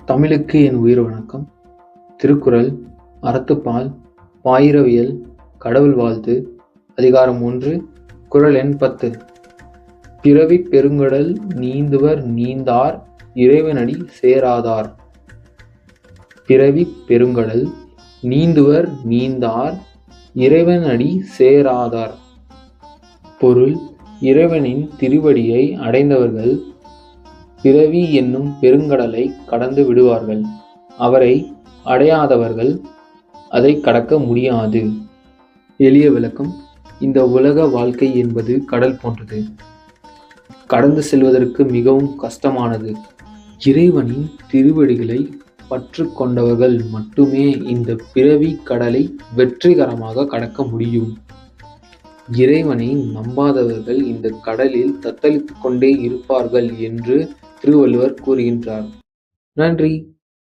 தமிழுக்கு என் உயிர் வணக்கம். திருக்குறள், அறத்துப்பால், பாயிரவியல், கடவுள் வாழ்த்து, அதிகாரம் 1, குறள் எண் 10. பிறவிப் பெருங்கடல் நீந்துவர் நீந்தார் இறைவனடி சேராதார். பிறவிப் பெருங்கடல் நீந்துவர் நீந்தார் இறைவனடி சேராதார். பொருள்: இறைவனின் திருவடியை அடைந்தவர்கள் பிறவி என்னும் பெருங்கடலை கடந்து விடுவார்கள். அவரை அடையாதவர்கள் அதை கடக்க முடியாது. எளிய விளக்கம்: இந்த உலக வாழ்க்கை என்பது கடல் போன்றது. கடந்து செல்வதற்கு மிகவும் கஷ்டமானது. இறைவனின் திருவடிகளை பற்று கொண்டவர்கள் மட்டுமே இந்த பிறவி கடலை வெற்றிகரமாக கடக்க முடியும். இறைவனை நம்பாதவர்கள் இந்த கடலில் தத்தளித்துக் கொண்டே இருப்பார்கள் என்று திருவள்ளுவர் கூறுகின்றார். நன்றி.